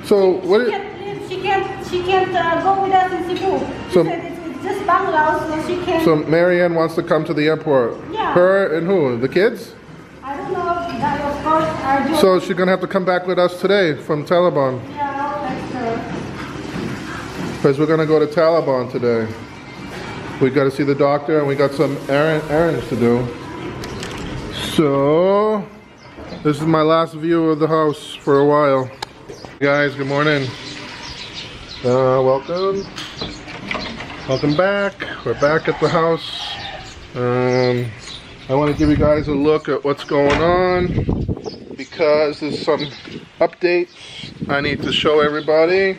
So what? She can't go with us in Cebu. She said it's just bungalows, so she can't. So Marianne wants to come to the airport. Yeah. Her and who? The kids? I don't know. That of course are. So she's gonna have to come back with us today from Taliban. Yeah, I'll text her. Because we're gonna go to Taliban today. We got to see the doctor and we got some errands to do. So this is my last view of the house for a while. Guys, good morning. Welcome back. We're back at the house. I want to give you guys a look at what's going on because there's some updates I need to show everybody.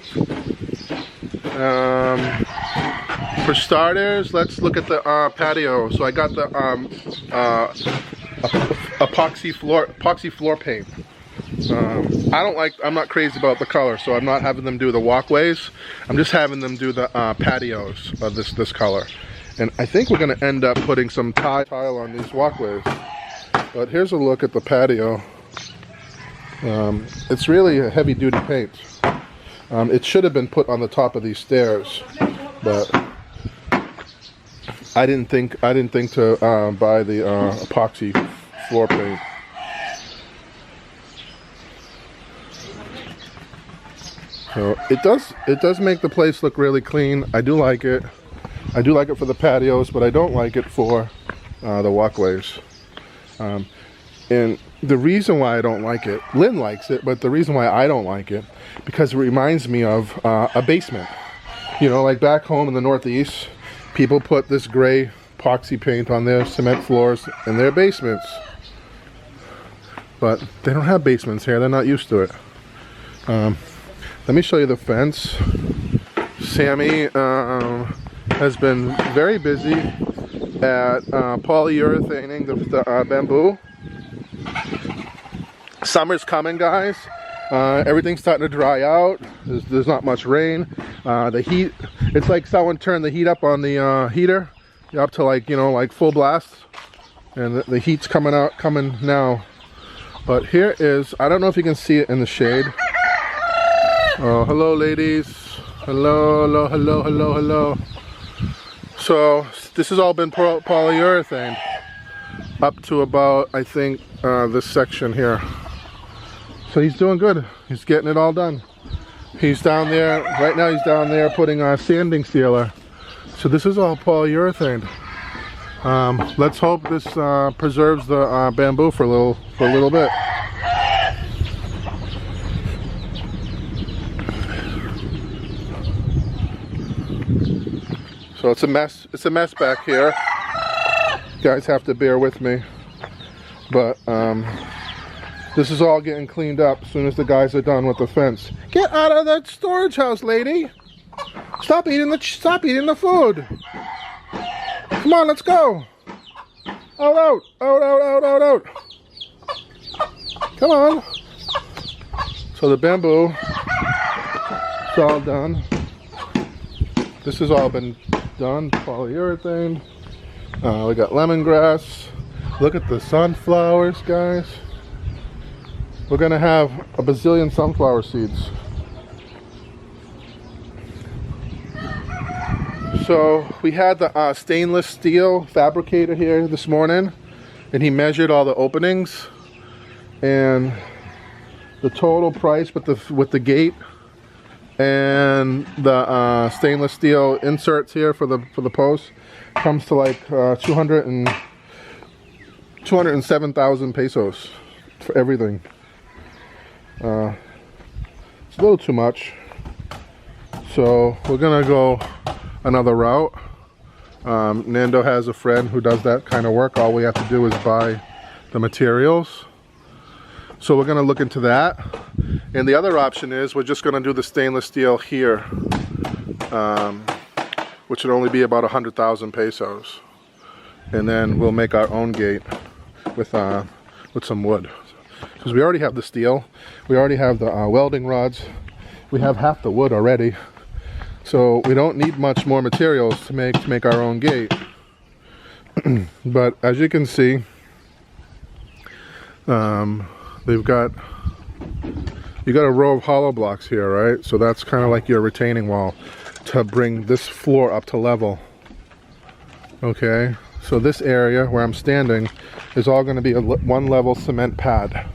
For starters, let's look at the patio. So I got the epoxy floor paint. I'm not crazy about the color, so I'm not having them do the walkways. I'm just having them do the patios of this color. And I think we're gonna end up putting some tile on these walkways. But here's a look at the patio. It's really a heavy duty paint. It should have been put on the top of these stairs, but I didn't think to buy the epoxy floor paint. So it does make the place look really clean. I do like it. I do like it for the patios, but I don't like it for the walkways. And the reason why I don't like it, Lynn likes it, but the reason why I don't like it, because it reminds me of a basement. You know, like back home in the Northeast, people put this gray epoxy paint on their cement floors in their basements. But they don't have basements here, they're not used to it. Let me show you the fence. Sammy has been very busy at polyurethaning the bamboo. Summer's coming, guys. Everything's starting to dry out. There's not much rain. The heat, it's like someone turned the heat up on the heater up to like full blast, and the heat's coming now. But here is, I don't know if you can see it in the shade. Oh, hello ladies. Hello. So this has all been polyurethane up to about, I think, this section here. So he's doing good. He's getting it all done. He's down there, right now he's down there putting a sanding sealer. So this is all polyurethane. Let's hope this preserves the bamboo for a little bit. So it's a mess back here. You guys have to bear with me. But this is all getting cleaned up as soon as the guys are done with the fence. Get out of that storage house, lady! Stop eating the food! Come on, let's go! Out! Come on! So the bamboo, it's all done. This has all been done, polyurethane. We got lemongrass. Look at the sunflowers, guys. We're gonna have a bazillion sunflower seeds. So we had the stainless steel fabricator here this morning, and he measured all the openings, and the total price with the gate and the stainless steel inserts here for the posts comes to like 207,000 pesos for everything. It's a little too much, so we're gonna go another route. Nando has a friend who does that kind of work. All we have to do is buy the materials. So we're gonna look into that. And the other option is we're just gonna do the stainless steel here, which would only be about 100,000 pesos. And then we'll make our own gate with some wood. Because we already have the steel, we already have the welding rods, we have half the wood already. So we don't need much more materials to make our own gate. But as you can see, they've got you got a row of hollow blocks here, right? So that's kind of like your retaining wall to bring this floor up to level. Okay, so this area where I'm standing is all going to be a one level cement pad.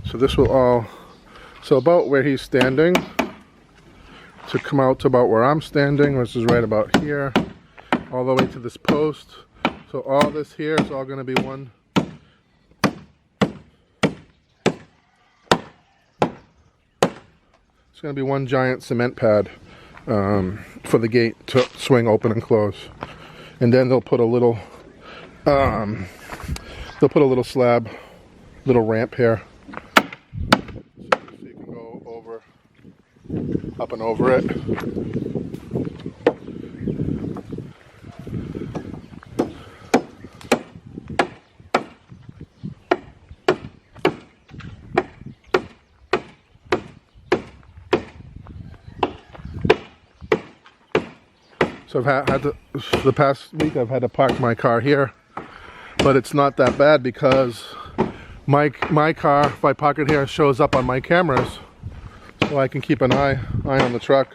So this will all, so about where he's standing, to come out to about where I'm standing, which is right about here, all the way to this post. So all this here is all going to be one. It's going to be one giant cement pad for the gate to swing open and close. And then they'll put a little, slab, little ramp here. So you can go over, up and over it. So I've had to, the past week I've had to park my car here, but it's not that bad because my car, if I park it here, shows up on my cameras, so I can keep an eye on the truck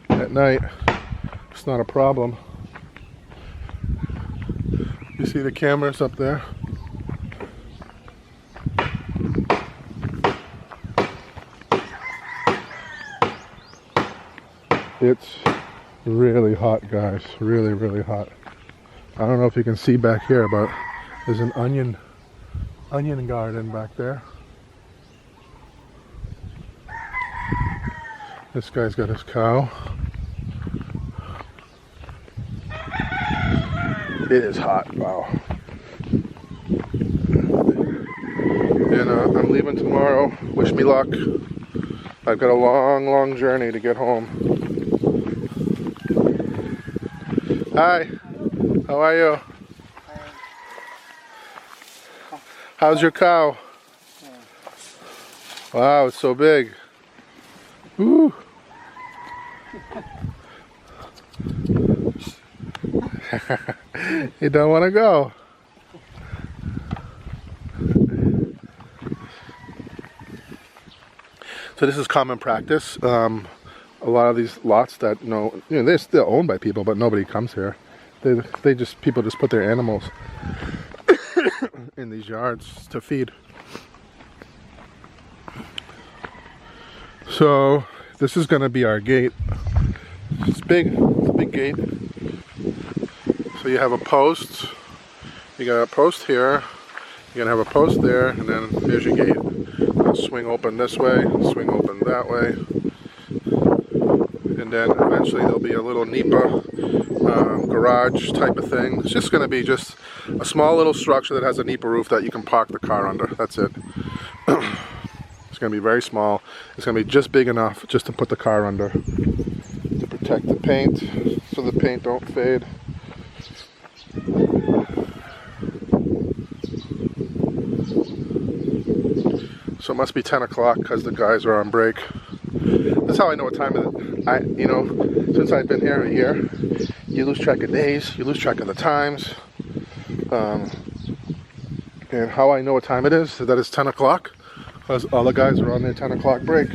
at night. It's not a problem. You see the cameras up there? It's really hot, guys. Really, really hot. I don't know if you can see back here, but there's an onion garden back there. This guy's got his cow. It is hot. Wow. And I'm leaving tomorrow. Wish me luck. I've got a long, long journey to get home. Hi, how are you? How's your cow? Wow, it's so big. Woo. You don't want to go. So this is common practice. A lot of these lots that they're still owned by people, but nobody comes here. People just put their animals in these yards to feed. So this is going to be our gate. It's big. It's a big gate. So you have a post. You got a post here. You're gonna have a post there, and then there's your gate. It'll swing open this way, swing open that way. And then eventually there'll be a little NEPA garage type of thing. It's just going to be just a small little structure that has a NEPA roof that you can park the car under. That's it. It's going to be very small. It's going to be just big enough just to put the car under, to protect the paint so the paint don't fade. So it must be 10 o'clock because the guys are on break. That's how I know what time it is. Since I've been here a year, you lose track of days, you lose track of the times. And how I know what time it is that it's 10 o'clock, because all the guys are on their 10 o'clock break.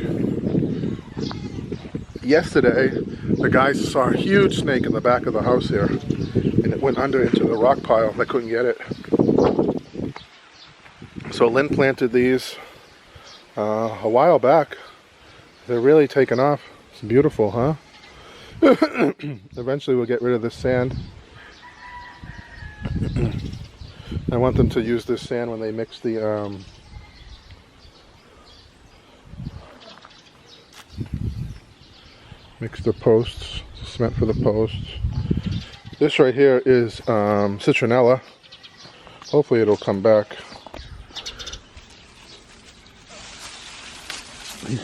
Yesterday, the guys saw a huge snake in the back of the house here, and it went under into the rock pile. They couldn't get it. So Lynn planted these a while back. They're really taking off. It's beautiful, huh? Eventually we'll get rid of this sand. I want them to use this sand when they mix the posts, cement for the posts. This right here is citronella. Hopefully it'll come back.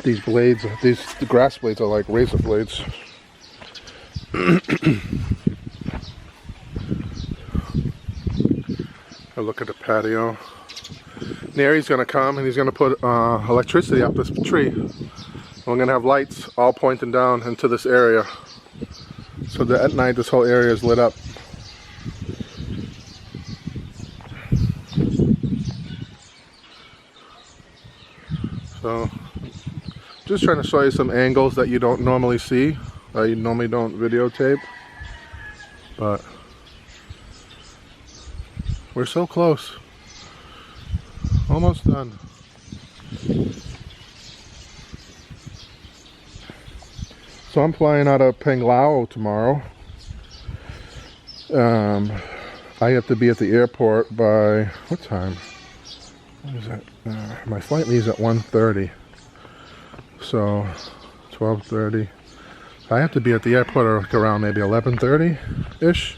These blades, the grass blades are like razor blades. A look at the patio. Nary's gonna come and he's gonna put electricity up this tree. And we're gonna have lights all pointing down into this area, so that at night this whole area is lit up. So just trying to show you some angles that you don't normally see, that you normally don't videotape. But we're so close. Almost done. So I'm flying out of Panglao tomorrow. I have to be at the airport by, what time? What is it? My flight leaves at 1:30. So 12:30. I have to be at the airport around maybe 11:30-ish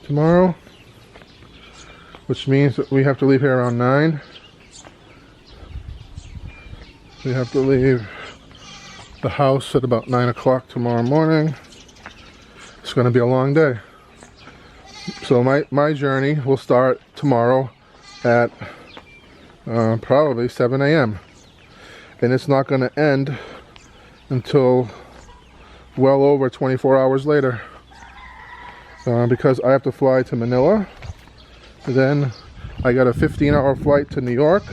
tomorrow. Which means that we have to leave here around 9. We have to leave the house at about 9 o'clock tomorrow morning. It's going to be a long day. So my journey will start tomorrow at probably 7 a.m. And it's not going to end until well over 24 hours later. Because I have to fly to Manila. Then I got a 15-hour flight to New York.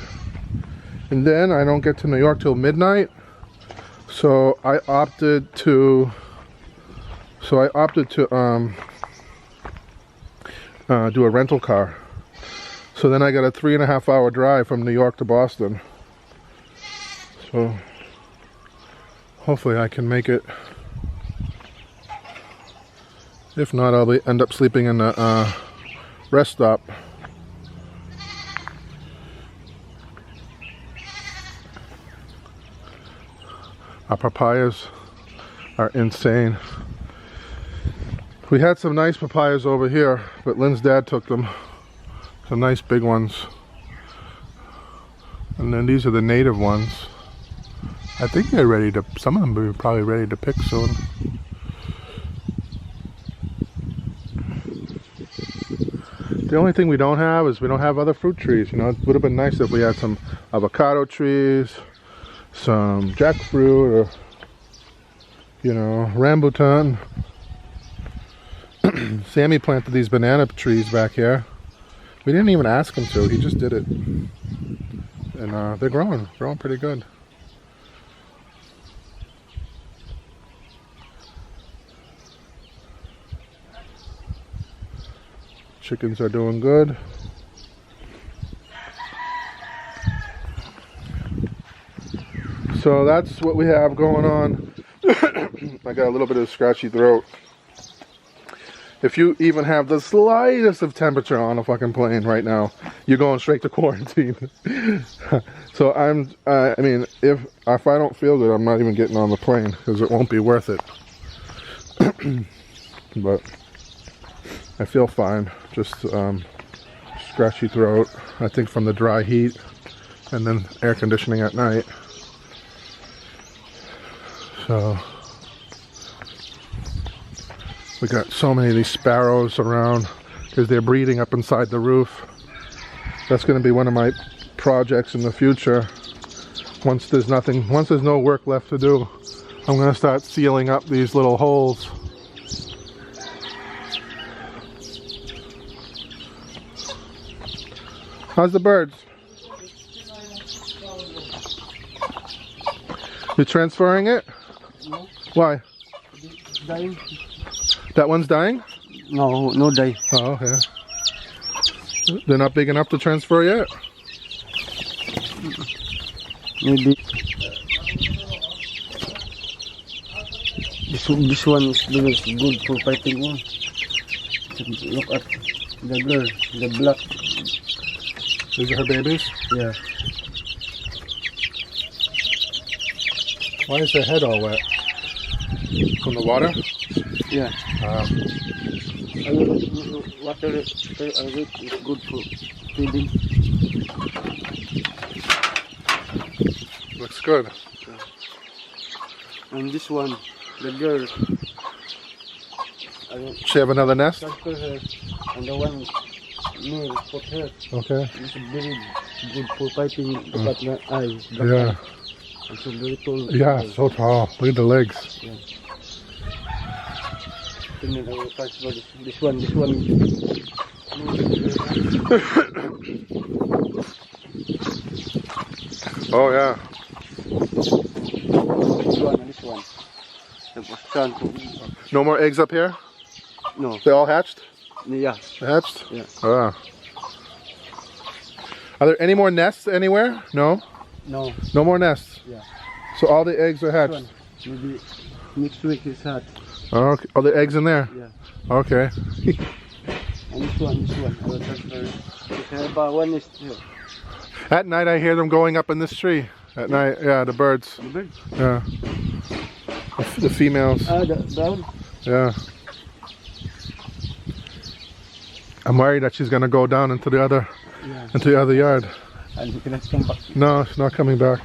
And then I don't get to New York till midnight. So I opted to do a rental car. So then I got a 3.5-hour drive from New York to Boston. So hopefully I can make it. If not, I'll end up sleeping in the rest stop. Our papayas are insane. We had some nice papayas over here, but Lynn's dad took them. Some nice big ones. And then these are the native ones. I think they're ready to, some of them are probably ready to pick soon. The only thing we don't have is we don't have other fruit trees. You know, it would have been nice if we had some avocado trees, some jackfruit, or, you know, rambutan. Sammy planted these banana trees back here. We didn't even ask him to, he just did it. And they're growing pretty good. Chickens are doing good. So that's what we have going on. I got a little bit of a scratchy throat. If you even have the slightest of temperature on a fucking plane right now, you're going straight to quarantine. So I mean, if I don't feel good, I'm not even getting on the plane because it won't be worth it. But I feel fine. Just scratchy throat. I think from the dry heat and then air conditioning at night. So we got so many of these sparrows around because they're breeding up inside the roof. That's going to be one of my projects in the future. Once there's no work left to do, I'm going to start sealing up these little holes. How's the birds? You're transferring it? No. Why? Dying? That one's dying? No, no die. Oh, yeah. They're not big enough to transfer yet? Maybe. This one is good for fighting one. Look at the girl, the black. These are her babies? Yeah. Why is their head all wet? From the water? Yeah. Water is good for feeding. Looks good. And this one, the girl. She have another nest? Transfer her, and the one near put her. Okay. This is very good for fighting. Look at my eyes. Yeah. It's so very tall. Yeah, so tall. Look at the legs. Yeah. And then I will transfer this one. Oh yeah. This one and this one. Tapos dyan to. No more eggs up here? No. They all hatched? Yeah. Hatched? Yeah. Ah. Are there any more nests anywhere? No? No. No more nests? Yeah. So all the eggs are This hatched? one. Maybe next week is hot. Oh, okay. Are there eggs in there? Yeah. Okay. And this one, this one. I will transfer. Okay, but one is here. At night I hear them going up in this tree. At night, yeah, the birds. The bird? Yeah. The females. The brown? Yeah. I'm worried that she's gonna go down into the other yard. And you cannot come back. No, she's not coming back.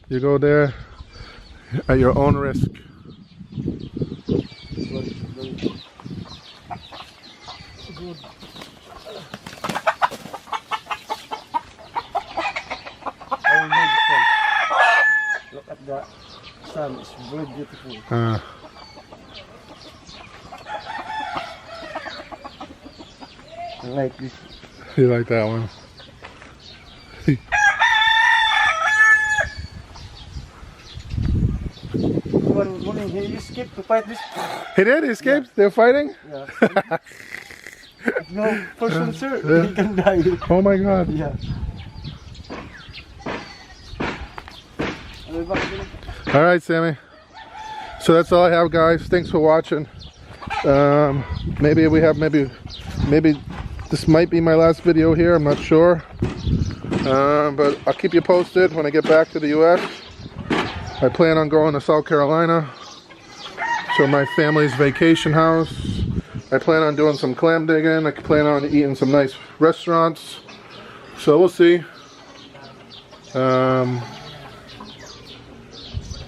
You go there at your own risk. Look at the sun, it's very beautiful. I like this. You like that one? One morning he escaped to fight this. He did? He escaped? Yeah. They're fighting? Yeah. No person, sir. He can die. Oh my god. Yeah. Alright, Sammy. So that's all I have, guys. Thanks for watching. Maybe this might be my last video here. I'm not sure. But I'll keep you posted when I get back to the US. I plan on going to South Carolina to my family's vacation house. I plan on doing some clam digging. I plan on eating some nice restaurants. So we'll see.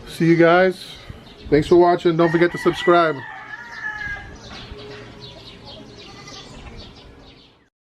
See you guys. Thanks for watching. Don't forget to subscribe.